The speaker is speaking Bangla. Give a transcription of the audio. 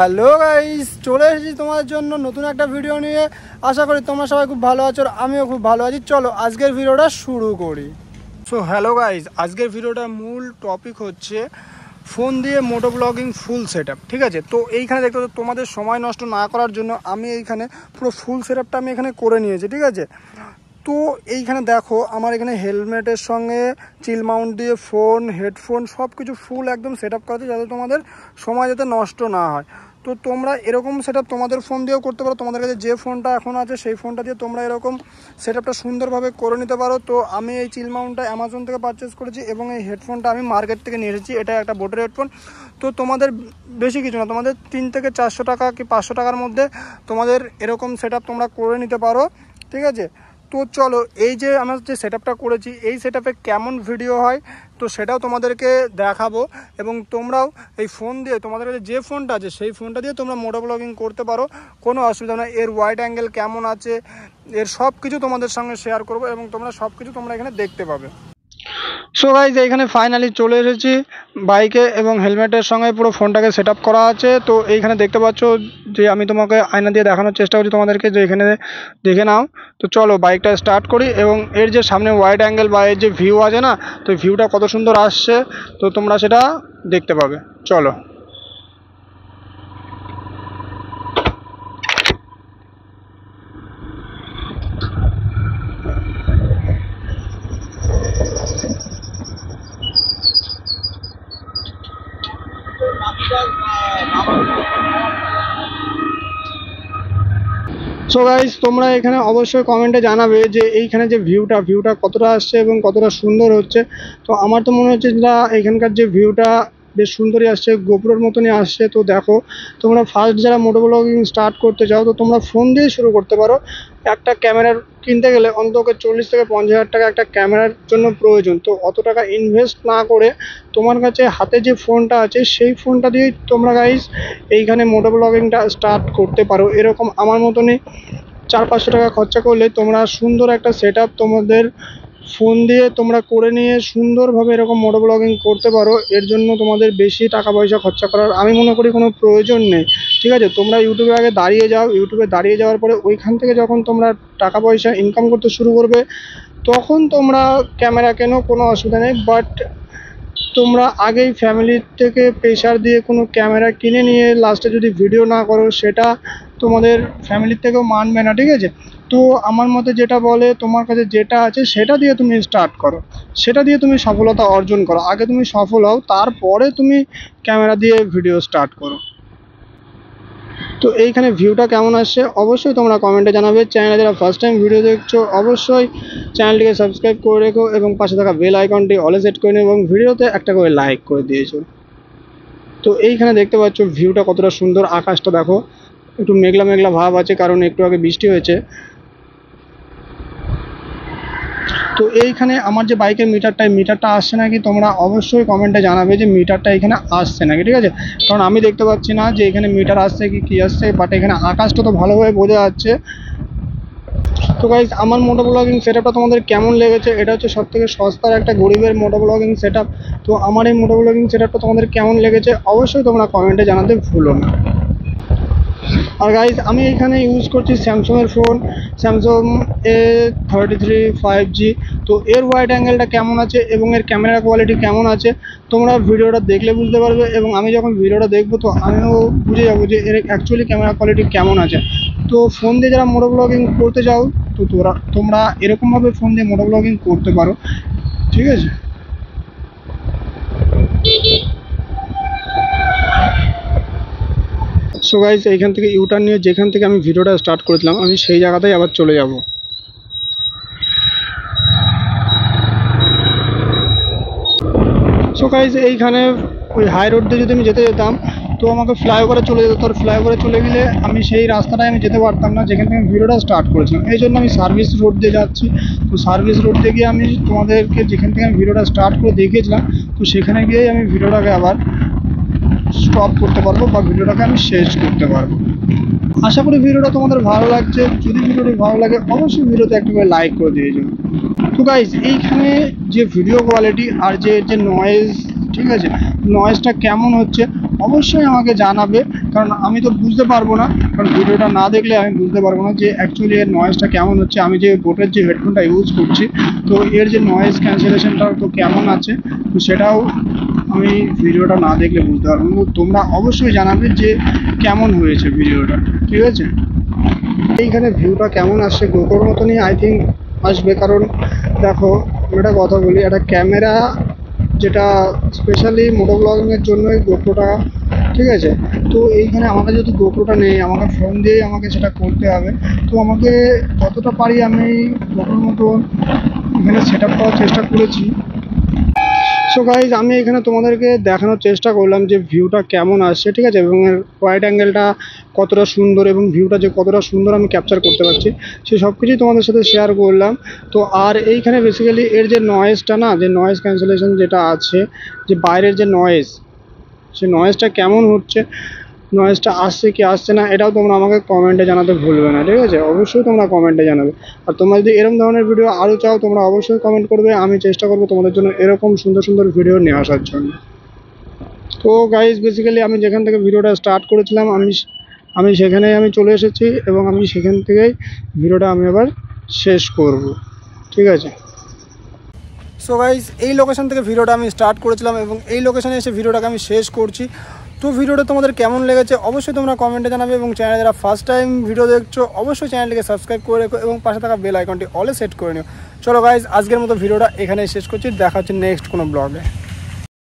হ্যালো গাইস, চলে এসেছি তোমাদের জন্য নতুন একটা ভিডিও নিয়ে। আশা করি তোমরা সবাই খুব ভালো আছো আর আমিও খুব ভালো আছি। চলো আজকের ভিডিওটা শুরু করি। সো হ্যালো গাইস, আজকের ভিডিওটার মূল টপিক হচ্ছে ফোন দিয়ে মোটো ব্লগিং ফুল সেটআপ। ঠিক আছে, তো এইখানে দেখতে পাচ্ছ তোমাদের সময় নষ্ট না করার জন্য আমি এইখানে পুরো ফুল সেটআপটা আমি এখানে করে নিয়েছি। ঠিক আছে, তো এইখানে দেখো আমার এখানে হেলমেটের সঙ্গে চিল মাউন্ট দিয়ে ফোন, হেডফোন সব কিছু ফুল একদম সেট আপ করা আছে, যাতে তোমাদের সময় যাতে নষ্ট না হয়। তো তোমরা এরকম সেট আপ তোমাদের ফোন দিয়েও করতে পারো। তোমাদের কাছে যে ফোনটা এখন আছে সেই ফোনটা দিয়ে তোমরা এরকম সেট আপটা সুন্দরভাবে করে নিতে পারো। তো আমি এই চিল মাউন্টটা অ্যামাজন থেকে পারচেস করেছি এবং এই হেডফোনটা আমি মার্কেট থেকে নিয়ে এসেছি। এটা একটা বোটের হেডফোন। তো তোমাদের বেশি কিছু না, তোমাদের 3 থেকে 400 টাকা কি 500 টাকার মধ্যে তোমাদের এরকম সেট আপ তোমরা করে নিতে পারো। ঠিক আছে, তো চলো এই যে আমরা যে সেটআপটা করেছি এই সেটআপে কেমন ভিডিও হয় তো সেটাও তোমাদেরকে দেখাবো। এবং তোমরাও এই ফোন দিয়ে তোমাদের কাছে যে ফোনটা আছে সেই ফোনটা দিয়ে তোমরা মোটো ব্লগিং করতে পারো, কোনো অসুবিধা নেই। এর ওয়াইড অ্যাঙ্গেল কেমন আছে এর সব কিছু তোমাদের সঙ্গে শেয়ার করবো এবং তোমরা সব কিছু তোমরা এখানে দেখতে পাবে। সো গাইজ, এইখানে ফাইনালি চলে এসেছি বাইকে এবং হেলমেটের সঙ্গে পুরো ফোনটাকে সেট আপ করা আছে। তো এইখানে দেখতে পাচ্ছ যে আমি তোমাকে আয়না দিয়ে দেখানোর চেষ্টা করছি তোমাদেরকে, যে এখানে দেখে নাও। তো চলো বাইকটা স্টার্ট করি এবং এর যে সামনে ওয়াইড অ্যাঙ্গেল বা এর যে ভিউ আছে না, তো ভিউটা কত সুন্দর আসছে তো তোমরা সেটা দেখতে পাবে। চলো। সো গাইস, তোমরা এখানে অবশ্যই কমেন্টে জানাবে যে এইখানে যে ভিউটা কতটা আসছে এবং কতটা সুন্দর হচ্ছে। তো আমার তো মনে হচ্ছে না এখানকার যে ভিউটা বেশ সুন্দরই আসছে, গোপ্রোর মতনই আসছে। তো দেখো, তোমরা ফার্স্ট যারা মোটো ব্লগিং স্টার্ট করতে চাও তো তোমরা ফোন দিয়ে শুরু করতে পারো। একটা ক্যামেরার কিনতে গেলে অন্তত 40 থেকে 50 হাজার টাকা একটা ক্যামেরার জন্য প্রয়োজন। তো অত টাকা ইনভেস্ট না করে তোমার কাছে হাতে যে ফোনটা আছে সেই ফোনটা দিয়েই তোমরা গাইস এইখানে মোটো ব্লগিংটা স্টার্ট করতে পারো। এরকম আমার মতনই 400-500 টাকা খরচা করলে তোমরা সুন্দর একটা সেট আপ তোমাদের ফোন দিয়ে তোমরা করে নিয়ে সুন্দরভাবে এরকম মোটো ব্লগিং করতে পারো। এর জন্য তোমাদের বেশি টাকা পয়সা খরচা করার আমি মনে করি কোনো প্রয়োজন নেই। ঠিক আছে, তোমরা ইউটিউবে আগে দাঁড়িয়ে যাও। ইউটিউবে দাঁড়িয়ে যাওয়ার পরে ওইখান থেকে যখন তোমরা টাকা পয়সা ইনকাম করতে শুরু করবে তখন তোমরা ক্যামেরা কেনো, কোনো অসুবিধা নেই। বাট তোমরা আগেই ফ্যামিলির থেকে প্রেশার দিয়ে কোনো ক্যামেরা কিনে নিয়ে লাস্টে যদি ভিডিও না করো সেটা তোমাদের ফ্যামিলির থেকেও মানবে না। ঠিক আছে, তো আমার মতে যেটা বলে তোমার কাছে যেটা আছে সেটা দিয়ে তুমি স্টার্ট করো, সেটা দিয়ে তুমি সফলতা অর্জন করো। আগে তুমি সফল হও, তারপরে তুমি ক্যামেরা দিয়ে ভিডিও স্টার্ট করো। তো এইখানে ভিউটা কেমন আসছে অবশ্যই তোমরা কমেন্টে জানাবে। চ্যানেলে যারা ফার্স্ট টাইম ভিডিও দেখছো অবশ্যই চ্যানেলটিকে সাবস্ক্রাইব করে রেখো এবং পাশে থাকা বেল আইকনটি অলে সেট করে নিও এবং ভিডিওতে একটা করে লাইক করে দিয়েছো। তো এইখানে দেখতে পাচ্ছ ভিউটা কতটা সুন্দর। আকাশটা দেখো, একটু মেঘলা মেঘলা ভাব আছে কারণ একটু আগে বৃষ্টি হয়েছে। তো এইখানে আমার যে বাইকের মিটারটা আসছে নাকি তোমরা অবশ্যই কমেন্টে জানাবে যে মিটারটা এখানে আসছে নাকি। ঠিক আছে, কারণ আমি দেখতে পাচ্ছি না যে এখানে মিটার আসছে কি আসছে, বাট এখানে আকাশটা তো ভালোভাবে বোঝা যাচ্ছে। তো গাইজ, আমার মোটো ব্লগিং সেটআপটা তোমাদের কেমন লেগেছে? এটা হচ্ছে সবথেকে সস্তার একটা গরিবের মোটো ব্লগিং সেটআপ। তো আমার এই মোটো ব্লগিং সেটআপটা তোমাদের কেমন লেগেছে অবশ্যই তোমরা কমেন্টে জানাতে ভুলো না। আর গাইজ, আমি এখানে ইউজ করছি স্যামসংয়ের ফোন, স্যামসং A33 5G। তো এর ওয়াইড অ্যাঙ্গেলটা কেমন আছে এবং এর ক্যামেরা কোয়ালিটি কেমন আছে তোমরা ভিডিওটা দেখলে বুঝতে পারবে এবং আমি যখন ভিডিওটা দেখবো তো আমিও বুঝে যাবো যে এর অ্যাকচুয়ালি ক্যামেরা কোয়ালিটি কেমন আছে। তো ফোন দিয়ে যারা মোটো ব্লগিং করতে চাও তো তোমরা এরকমভাবে ফোন দিয়ে মোটো ব্লগিং করতে পারো। ঠিক আছে, সো গাইজ, এইখান থেকে ইউটার্ন নিয়ে যেখান থেকে আমি ভিডিওটা স্টার্ট করেছিলাম আমি সেই জায়গাতেই আবার চলে যাব। সো গাইজ, এইখানে ওই হাই রোড দিয়ে যদি আমি যেতে যেতাম তো আমাকে ফ্লাইওভারে চলে যেত। আর ফ্লাইওভারে চলে গেলে আমি সেই রাস্তাটায় আমি যেতে পারতাম না যেখান থেকে আমি ভিডিওটা স্টার্ট করেছিলাম। এই জন্য আমি সার্ভিস রোড দিয়ে যাচ্ছি। তো সার্ভিস রোড দিয়ে গিয়ে আমি তোমাদেরকে যেখান থেকে আমি ভিডিওটা স্টার্ট করে দেখিয়েছিলাম তো সেখানে গিয়েই আমি ভিডিওটাকে আবার স্টপ করতে পারবো বা ভিডিওটাকে আমি শেষ করতে পারবো। আশা করি ভিডিওটা তোমাদের ভালো লাগছে। যদি ভিডিওটি ভালো লাগে অবশ্যই ভিডিওতে একটা করে লাইক করে দিয়ে যাবে। তো গাইজ, এইখানে যে ভিডিও কোয়ালিটি আর যে নয়েজ, ঠিক আছে, নয়েজটা কেমন হচ্ছে অবশ্যই আমাকে জানাবে কারণ আমি তো বুঝতে পারবো না, কারণ ভিডিওটা না দেখলে আমি বুঝতে পারবো না যে অ্যাকচুয়ালি এর নয়েজটা কেমন হচ্ছে। আমি যে বোটের যে হেডফোনটা ইউজ করছি, তো এর যে নয়েজ ক্যান্সেলেশনটা তো কেমন আছে, তো সেটাও আমি ভিডিওটা না দেখলে বুঝতে পারবো না। তোমরা অবশ্যই জানাবে যে কেমন হয়েছে ভিডিওটা, ঠিক আছে। এইখানে ভিউটা কেমন আসছে, গোপ্রোর মতনই আই থিঙ্ক আসবে। কারণ দেখো একটা কথা বলি, একটা ক্যামেরা যেটা স্পেশালি মোটো ব্লগিংয়ের জন্যই গোপ্রোটা, ঠিক আছে। তো এইখানে আমাকে যেহেতু গোপ্রোটা নেই, আমাকে ফোন দিয়েই আমাকে সেটা করতে হবে। তো আমাকে যতটা পারি আমি গোপ্রোর মতন এখানে সেট আপ করার চেষ্টা করেছি। সো গাইজ, আমি এখানে তোমাদেরকে দেখানোর চেষ্টা করলাম যে ভিউটা কেমন আসছে, ঠিক আছে, এবং এর ওয়াইড অ্যাঙ্গেলটা কতটা সুন্দর এবং ভিউটা যে কতটা সুন্দর আমি ক্যাপচার করতে পারছি, সেই সব কিছুই তোমাদের সাথে শেয়ার করলাম। তো আর এইখানে বেসিক্যালি এর যে নয়েজটা না, যে নয়েজ ক্যান্সেলেশন যেটা আছে, যে বাইরের যে নয়েজ, সেই নয়েজটা কেমন হচ্ছে, নয়েজটা আসছে কি আসছে না, এটাও তোমরা আমাকে কমেন্টে জানাতে ভুলবে না, ঠিক আছে। অবশ্যই তোমরা কমেন্টে জানাবে। আর তোমরা যদি এরকম ধরনের ভিডিও আরও চাও, তোমরা অবশ্যই কমেন্ট করবে। আমি চেষ্টা করবো তোমাদের জন্য এরকম সুন্দর সুন্দর ভিডিও নিয়ে আসার জন্য। তো গাইজ, বেসিক্যালি আমি যেখান থেকে ভিডিওটা স্টার্ট করেছিলাম, আমি সেখানেই আমি চলে এসেছি এবং আমি সেখান থেকেই ভিডিওটা আমি আবার শেষ করব, ঠিক আছে। সো গাইজ, এই লোকেশন থেকে ভিডিওটা আমি স্টার্ট করেছিলাম এবং এই লোকেশনে এসে ভিডিওটাকে আমি শেষ করছি। তো ভিডিওটা তোমাদের কেমন লেগেছে অবশ্যই তোমরা কমেন্টে জানাবে, এবং চ্যানেলে যারা ফার্স্ট টাইম ভিডিও দেখছো অবশ্যই চ্যানেলটিকে সাবস্ক্রাইব করে রেখো এবং পাশে থাকা বেল আইকনটি অলে সেট করে নিও। চলো গাইজ, আজকের মতো ভিডিওটা এখানেই শেষ করছি। দেখা হচ্ছে নেক্সট কোনো ব্লগে।